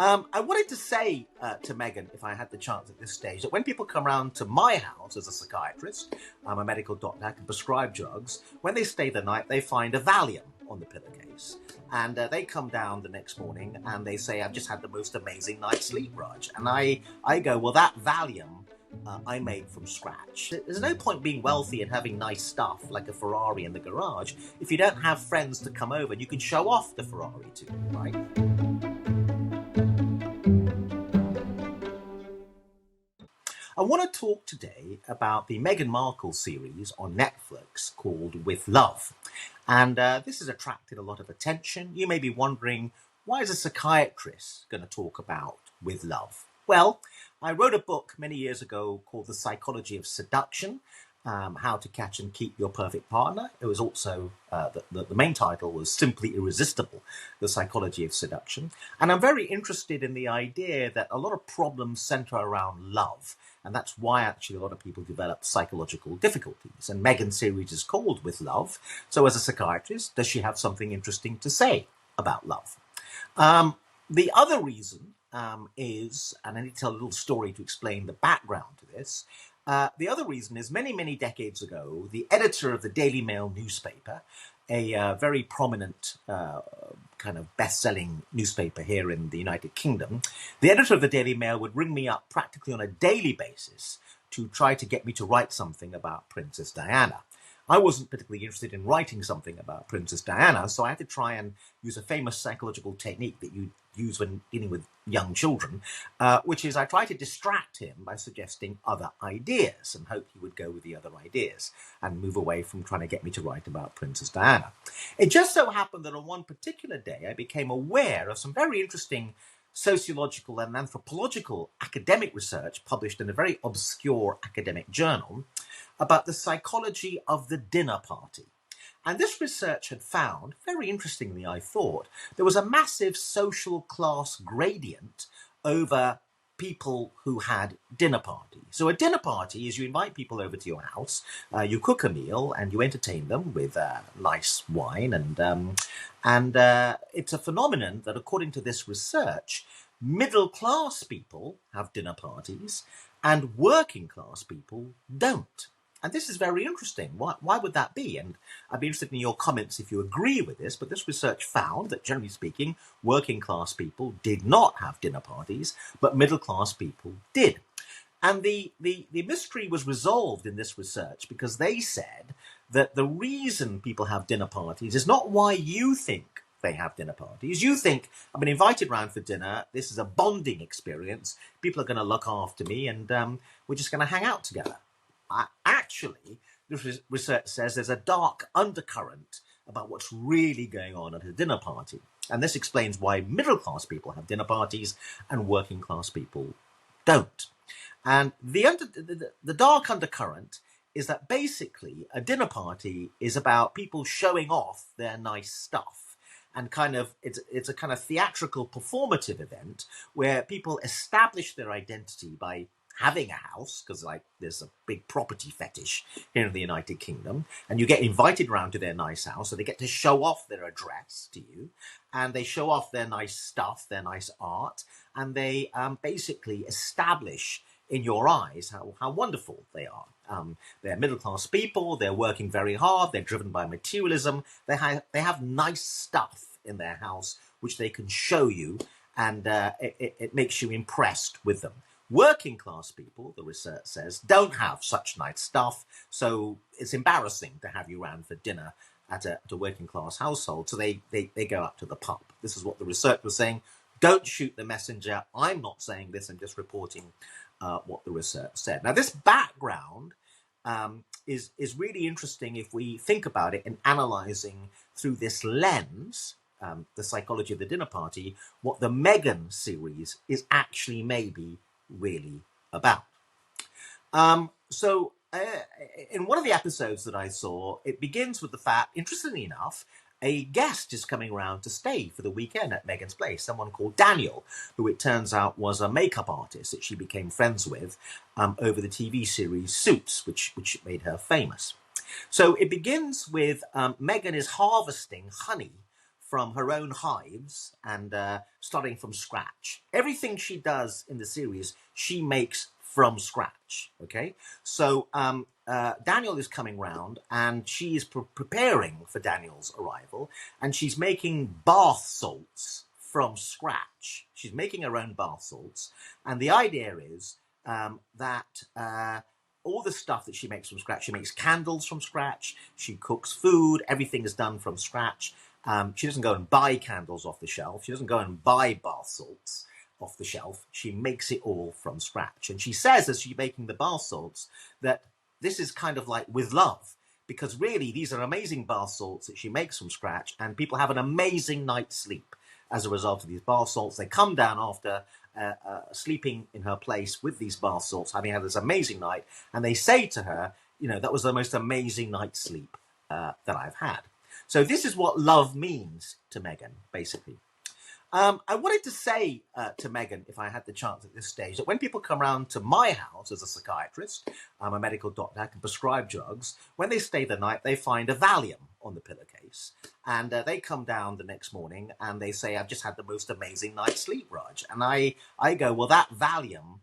I wanted to say to Meghan, if I had the chance at this stage, that when people come round to my house as a psychiatrist, I'm a medical doctor, I can prescribe drugs. When they stay the night, they find a Valium on the pillowcase. And they come down the next morning and they say, I've just had the most amazing night's sleep, Raj. And I go, well, that Valium I made from scratch. There's no point being wealthy and having nice stuff like a Ferrari in the garage if you don't have friends to come over and you can show off the Ferrari to, right? I want to talk today about the Meghan Markle series on Netflix called With Love. And this has attracted a lot of attention. You may be wondering, why is a psychiatrist going to talk about With Love? Well, I wrote a book many years ago called The Psychology of Seduction, How to Catch and Keep Your Perfect Partner. It was also, the main title was Simply Irresistible, The Psychology of Seduction. And I'm very interested in the idea that a lot of problems center around love. And that's why actually a lot of people develop psychological difficulties. And Meghan's series is called With Love. So as a psychiatrist, does she have something interesting to say about love? The other reason is, and I need to tell a little story to explain the background to this. The other reason is many, many decades ago, the editor of the Daily Mail newspaper, a very prominent kind of best-selling newspaper here in the United Kingdom, the editor of the Daily Mail would ring me up practically on a daily basis to try to get me to write something about Princess Diana. I wasn't particularly interested in writing something about Princess Diana, so I had to try and use a famous psychological technique that you use when dealing with young children, which is I try to distract him by suggesting other ideas and hope he would go with the other ideas and move away from trying to get me to write about Princess Diana. It just so happened that on one particular day, I became aware of some very interesting sociological and anthropological academic research published in a very obscure academic journal about the psychology of the dinner party. And this research had found, very interestingly I thought, there was a massive social class gradient over people who had dinner parties. So a dinner party is you invite people over to your house, you cook a meal and you entertain them with nice wine. And it's a phenomenon that, according to this research, middle class people have dinner parties and working class people don't. And this is very interesting. Why would that be? And I'd be interested in your comments if you agree with this, but this research found that, generally speaking, working class people did not have dinner parties, but middle class people did. And the mystery was resolved in this research because they said that the reason people have dinner parties is not why you think they have dinner parties. You think, I've been invited round for dinner, this is a bonding experience, people are going to look after me, and we're just going to hang out together. Actually, this research says there's a dark undercurrent about what's really going on at a dinner party. And this explains why middle-class people have dinner parties and working-class people don't. And the dark undercurrent is that basically a dinner party is about people showing off their nice stuff. And it's a kind of theatrical performative event where people establish their identity by having a house, because there's a big property fetish here in the United Kingdom, and you get invited around to their nice house, so they get to show off their address to you, and they show off their nice stuff, their nice art, and they basically establish in your eyes how wonderful they are. They're middle-class people, they're working very hard, they're driven by materialism, they have nice stuff in their house which they can show you, and it makes you impressed with them. Working class people, the research says, don't have such nice stuff, so it's embarrassing to have you round for dinner at a working class household, so they go up to the pub. This is what the research was saying. Don't shoot the messenger. I'm not saying this, I'm just reporting what the research said. Now, this background is really interesting if we think about it in analysing through this lens, the psychology of the dinner party, what the Meghan series is actually maybe really about. So in one of the episodes that I saw, it begins with the fact, interestingly enough, a guest is coming around to stay for the weekend at Meghan's place, someone called Daniel, who it turns out was a makeup artist that she became friends with over the TV series Suits, which made her famous. So it begins with Meghan is harvesting honey from her own hives and starting from scratch. Everything she does in the series, she makes from scratch. Okay, so Daniel is coming round and she is preparing for Daniel's arrival, and she's making bath salts from scratch. She's making her own bath salts, and the idea is that all the stuff that she makes from scratch, she makes candles from scratch, she cooks food, everything is done from scratch. She doesn't go and buy candles off the shelf. She doesn't go and buy bath salts off the shelf. She makes it all from scratch. And she says, as she's making the bath salts, that this is kind of like with love, because really these are amazing bath salts that she makes from scratch, and people have an amazing night's sleep as a result of these bath salts. They come down after sleeping in her place with these bath salts, having had this amazing night, and they say to her, you know, that was the most amazing night's sleep that I've had. So this is what love means to Meghan, basically. I wanted to say to Meghan, if I had the chance at this stage, that when people come around to my house as a psychiatrist, I'm a medical doctor, I can prescribe drugs. When they stay the night, they find a Valium on the pillowcase, and they come down the next morning and they say, I've just had the most amazing night's sleep, Raj. And I go, well, that Valium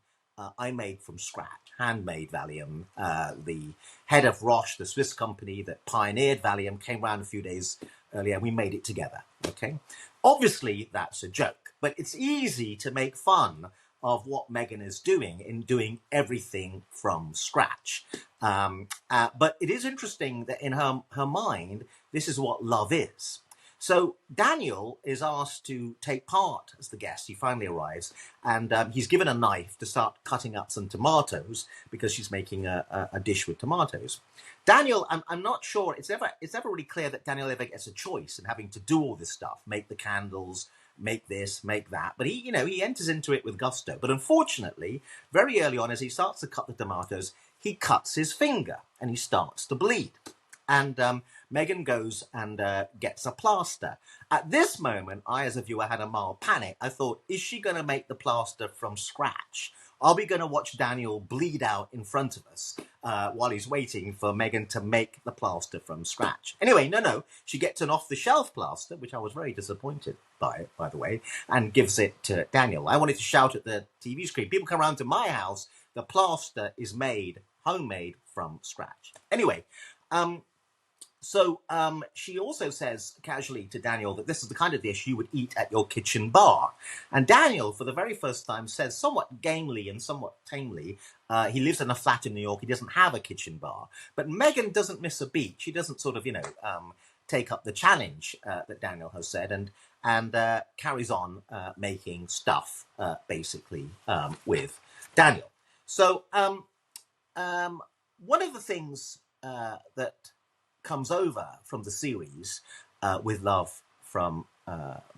I made from scratch, handmade Valium. The head of Roche, the Swiss company that pioneered Valium, came around a few days earlier. We made it together. Okay, obviously that's a joke, but it's easy to make fun of what Meghan is doing in doing everything from scratch. But it is interesting that in her mind, this is what love is. So Daniel is asked to take part as the guest. He finally arrives, and he's given a knife to start cutting up some tomatoes because she's making a dish with tomatoes. Daniel, I'm not sure, it's never really clear that Daniel ever gets a choice in having to do all this stuff, make the candles, make this, make that. But he enters into it with gusto. But unfortunately, very early on, as he starts to cut the tomatoes, he cuts his finger and he starts to bleed. And Meghan goes and gets a plaster. At this moment, I, as a viewer, had a mild panic. I thought, is she going to make the plaster from scratch? Are we going to watch Daniel bleed out in front of us while he's waiting for Meghan to make the plaster from scratch? Anyway, no. She gets an off-the-shelf plaster, which I was very disappointed by the way, and gives it to Daniel. I wanted to shout at the TV screen, people come around to my house, the plaster is made, homemade, from scratch. Anyway, so she also says casually to Daniel that this is the kind of dish you would eat at your kitchen bar. And Daniel, for the very first time, says somewhat gamely and somewhat tamely, he lives in a flat in New York, he doesn't have a kitchen bar. But Meghan doesn't miss a beat. She doesn't sort of, take up the challenge that Daniel has said and carries on making stuff, basically, with Daniel. So one of the things that comes over from the series with love from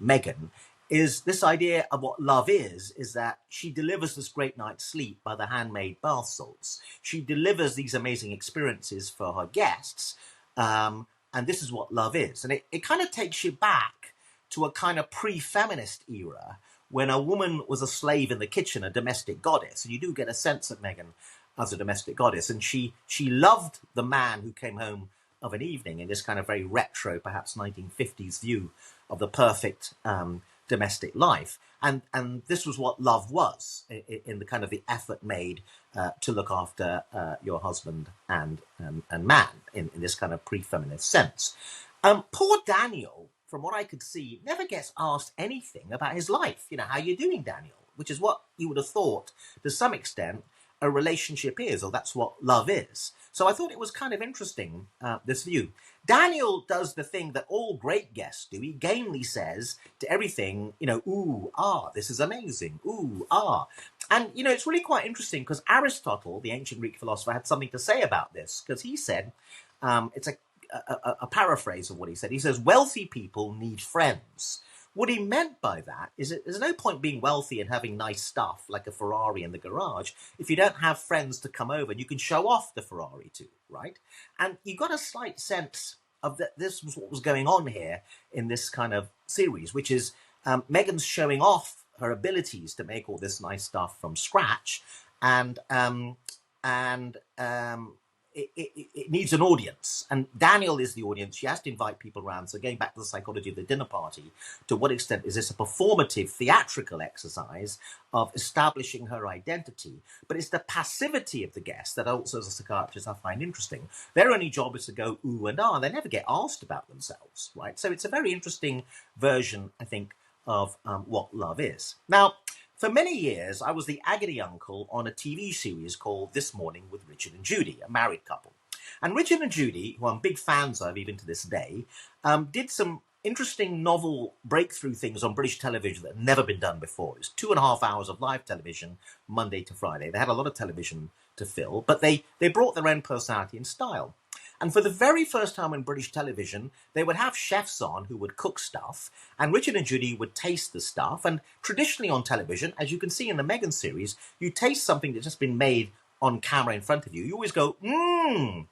Meghan is this idea of what love is that she delivers this great night's sleep by the handmade bath salts. She delivers these amazing experiences for her guests, and this is what love is. And it kind of takes you back to a kind of pre-feminist era when a woman was a slave in the kitchen, a domestic goddess. And you do get a sense of Meghan as a domestic goddess. And she loved the man who came home of an evening in this kind of very retro, perhaps 1950s view of the perfect domestic life. And this was what love was, in the kind of the effort made to look after your husband and man in this kind of pre-feminist sense. Poor Daniel, from what I could see, never gets asked anything about his life. How you doing, Daniel? Which is what you would have thought, to some extent, a relationship is, or that's what love is. So I thought it was kind of interesting, this view. Daniel does the thing that all great guests do. He gamely says to everything, ooh, ah, this is amazing, ooh, ah. And, it's really quite interesting because Aristotle, the ancient Greek philosopher, had something to say about this, because he said, it's a paraphrase of what he said. He says, wealthy people need friends. What he meant by that is that there's no point being wealthy and having nice stuff like a Ferrari in the garage if you don't have friends to come over and you can show off the Ferrari to, right? And you got a slight sense of that this was what was going on here in this kind of series, which is Meghan's showing off her abilities to make all this nice stuff from scratch, and it needs an audience, and Daniel is the audience. She has to invite people around. So going back to the psychology of the dinner party, to what extent is this a performative, theatrical exercise of establishing her identity? But it's the passivity of the guests that also, as a psychiatrist, I find interesting. Their only job is to go ooh and ah. They never get asked about themselves, right? So it's a very interesting version, I think, of what love is. Now, for many years, I was the agony uncle on a TV series called This Morning with Richard and Judy, a married couple. And Richard and Judy, who I'm big fans of even to this day, did some interesting novel breakthrough things on British television that had never been done before. It was 2.5 hours of live television, Monday to Friday. They had a lot of television to fill, but they brought their own personality and style. And for the very first time in British television, they would have chefs on who would cook stuff, and Richard and Judy would taste the stuff. And traditionally on television, as you can see in the Meghan series, you taste something that's just been made on camera in front of you. You always go,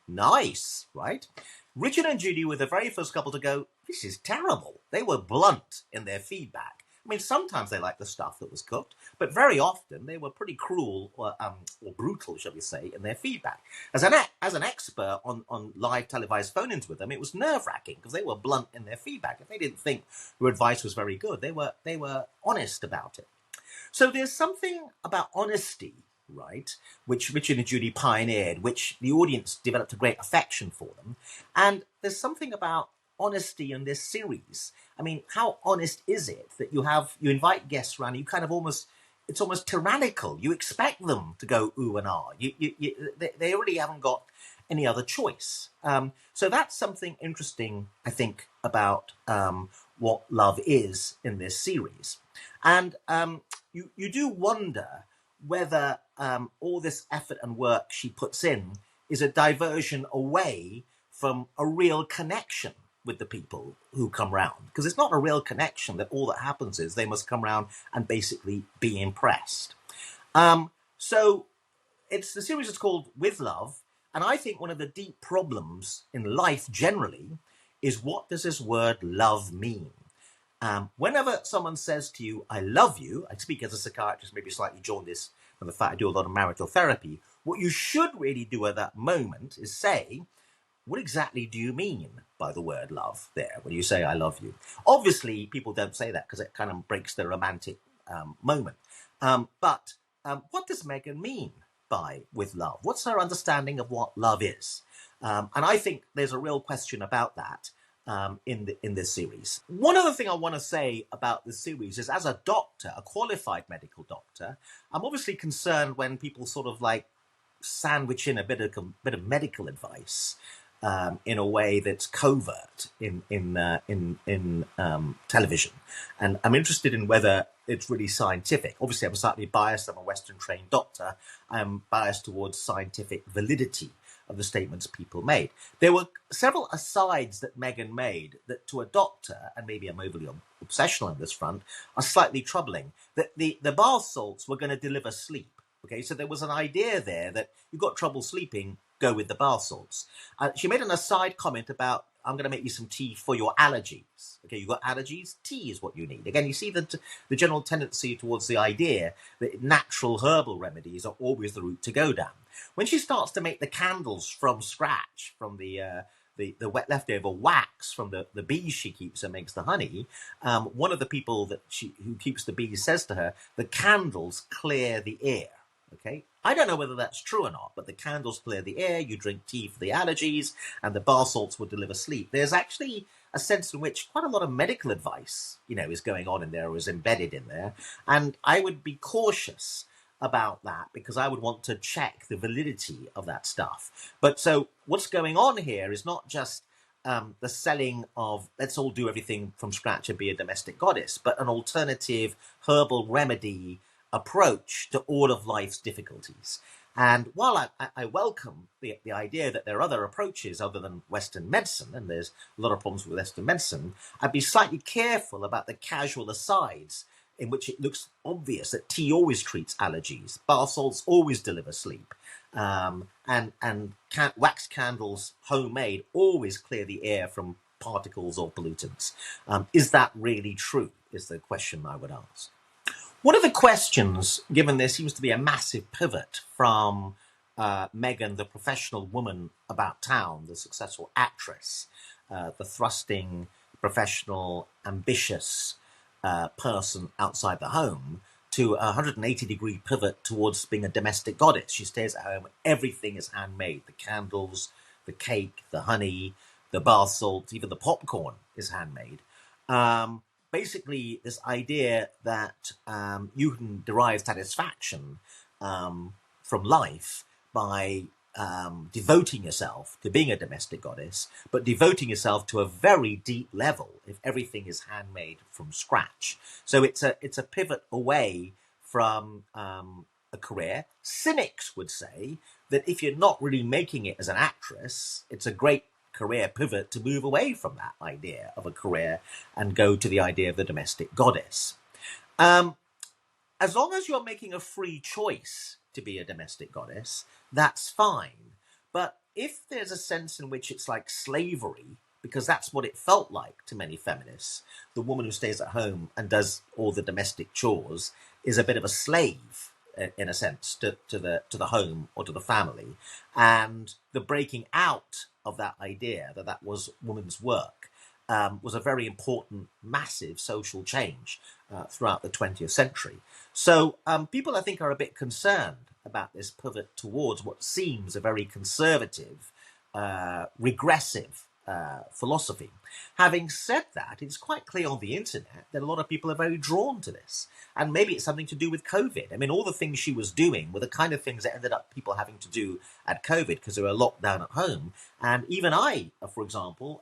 nice, right? Richard and Judy were the very first couple to go, this is terrible. They were blunt in their feedback. I mean, sometimes they liked the stuff that was cooked, but very often they were pretty cruel or brutal, shall we say, in their feedback. As an expert on live televised phone-ins with them, it was nerve-wracking because they were blunt in their feedback. If they didn't think your advice was very good, they were honest about it. So there's something about honesty, right, which Richard and Judy pioneered, which the audience developed a great affection for them. And there's something about honesty in this series. I mean, how honest is it that you invite guests around, it's almost tyrannical. You expect them to go ooh and ah. They really haven't got any other choice. So that's something interesting, I think, about what love is in this series. And you do wonder whether all this effort and work she puts in is a diversion away from a real connection with the people who come round, because it's not a real connection. That all that happens is they must come round and basically be impressed. So the series is called With Love, and I think one of the deep problems in life generally is, what does this word love mean? Whenever someone says to you, I love you, I speak as a psychiatrist, maybe slightly jaundiced from the fact I do a lot of marital therapy, what you should really do at that moment is say, what exactly do you mean by the word love there when you say I love you? Obviously, people don't say that because it kind of breaks the romantic moment. But what does Meghan mean by with love? What's her understanding of what love is? And I think there's a real question about that in this series. One other thing I want to say about this series is, as a doctor, a qualified medical doctor, I'm obviously concerned when people sort of like sandwich in a bit of medical advice in a way that's covert in television, and I'm interested in whether it's really scientific. Obviously, I'm slightly biased. I'm a Western-trained doctor. I'm biased towards scientific validity of the statements people made. There were several asides that Meghan made that, to a doctor, and maybe I'm overly obsessional on this front, are slightly troubling. That the bath salts were going to deliver sleep. Okay, so there was an idea there that you've got trouble sleeping, go with the bath salts. She made an aside comment about, I'm going to make you some tea for your allergies. Okay, you've got allergies, tea is what you need. Again, you see the general tendency towards the idea that natural herbal remedies are always the route to go down. When she starts to make the candles from scratch, from the wet leftover wax from the bees she keeps and makes the honey, one of the people who keeps the bees says to her, the candles clear the air. Okay, I don't know whether that's true or not, but the candles clear the air, you drink tea for the allergies, and the bath salts will deliver sleep. There's actually a sense in which quite a lot of medical advice, is going on in there, or is embedded in there. And I would be cautious about that because I would want to check the validity of that stuff. But so what's going on here is not just the selling of let's all do everything from scratch and be a domestic goddess, but an alternative herbal remedy approach to all of life's difficulties. And while I welcome the idea that there are other approaches other than Western medicine, and there's a lot of problems with Western medicine, I'd be slightly careful about the casual asides in which it looks obvious that tea always treats allergies, bath salts always deliver sleep, and wax candles, homemade, always clear the air from particles or pollutants. Is that really true, is the question I would ask. One of the questions, given there seems to be a massive pivot from Meghan, the professional woman about town, the successful actress, the thrusting, professional, ambitious person outside the home, to a 180-degree pivot towards being a domestic goddess. She stays at home. Everything is handmade. The candles, the cake, the honey, the bath salts, even the popcorn is handmade. Basically, this idea that you can derive satisfaction from life by devoting yourself to being a domestic goddess, but devoting yourself to a very deep level if everything is handmade from scratch. So it's a pivot away from a career. Cynics would say that if you're not really making it as an actress, it's a great career pivot to move away from that idea of a career and go to the idea of the domestic goddess. As long as you're making a free choice to be a domestic goddess, that's fine. But if there's a sense in which it's like slavery, because that's what it felt like to many feminists, the woman who stays at home and does all the domestic chores is a bit of a slave, in a sense, to the home or to the family. And the breaking out of that idea that was woman's work was a very important, massive social change throughout the 20th century. So people, I think, are a bit concerned about this pivot towards what seems a very conservative, regressive philosophy. Having said that, it's quite clear on the internet that a lot of people are very drawn to this. And maybe it's something to do with COVID. I mean, all the things she was doing were the kind of things that ended up people having to do at COVID because they were locked down at home. And even I, for example,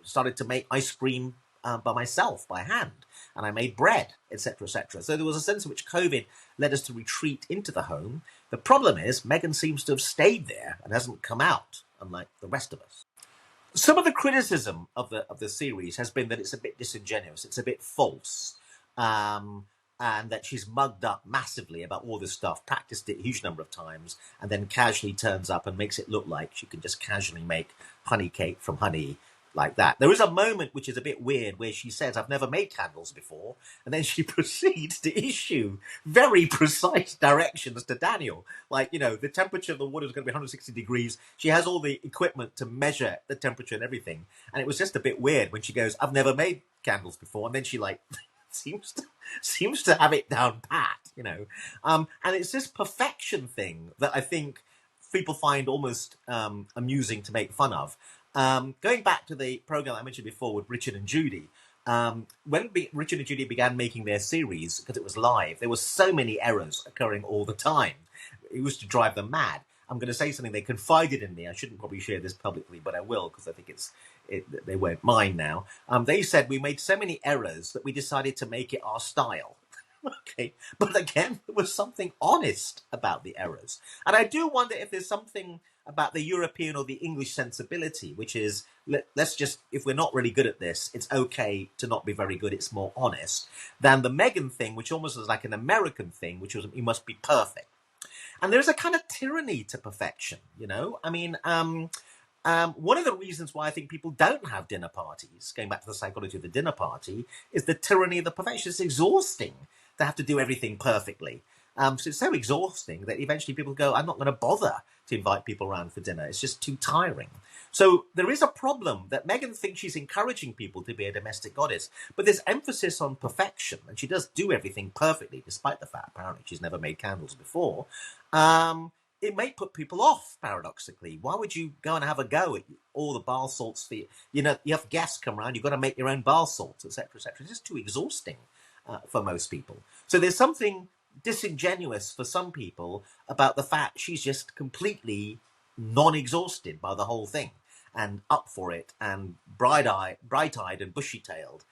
started to make ice cream by myself, by hand. And I made bread, etc., etc. So there was a sense in which COVID led us to retreat into the home. The problem is Meghan seems to have stayed there and hasn't come out, unlike the rest of us. Some of the criticism of the series has been that it's a bit disingenuous, it's a bit false, and that she's mugged up massively about all this stuff, practiced it a huge number of times, and then casually turns up and makes it look like she can just casually make honey cake from honey like that. There is a moment which is a bit weird where she says, "I've never made candles before," and then she proceeds to issue very precise directions to Daniel. Like, you know, the temperature of the water is going to be 160 degrees. She has all the equipment to measure the temperature and everything. And it was just a bit weird when she goes, "I've never made candles before," and then she like seems to have it down pat, you know. And it's this perfection thing that I think people find almost amusing to make fun of. Going back to the program I mentioned before with Richard and Judy, when Richard and Judy began making their series, because it was live, there were so many errors occurring all the time. It used to drive them mad. I'm going to say something they confided in me. I shouldn't probably share this publicly, but I will, because I think they won't mind now. They said we made so many errors that we decided to make it our style. Okay, but again, there was something honest about the errors. And I do wonder if there's something about the European or the English sensibility, which is, let's just, if we're not really good at this, it's okay to not be very good, it's more honest, than the Meghan thing, which almost is like an American thing, which was, you must be perfect. And there's a kind of tyranny to perfection, you know? I mean, one of the reasons why I think people don't have dinner parties, going back to the psychology of the dinner party, is the tyranny of the perfection. It's exhausting to have to do everything perfectly. So it's so exhausting that eventually people go, I'm not going to bother to invite people around for dinner. It's just too tiring. So there is a problem that Meghan thinks she's encouraging people to be a domestic goddess, but there's emphasis on perfection, and she does do everything perfectly, despite the fact, apparently, she's never made candles before. It may put people off, paradoxically. Why would you go and have a go at all the bar salts? You know, you have guests come around, you've got to make your own bar salts, etc., etc. It's just too exhausting for most people. So there's something disingenuous for some people about the fact she's just completely non-exhausted by the whole thing and up for it and bright-eyed and bushy-tailed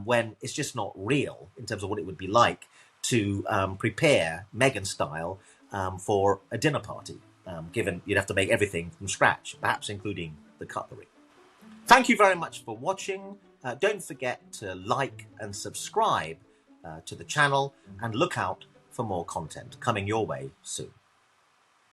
when it's just not real in terms of what it would be like to prepare Meghan style for a dinner party, given you'd have to make everything from scratch, perhaps including the cutlery. Thank you very much for watching. Don't forget to like and subscribe to the channel, and look out for more content coming your way soon.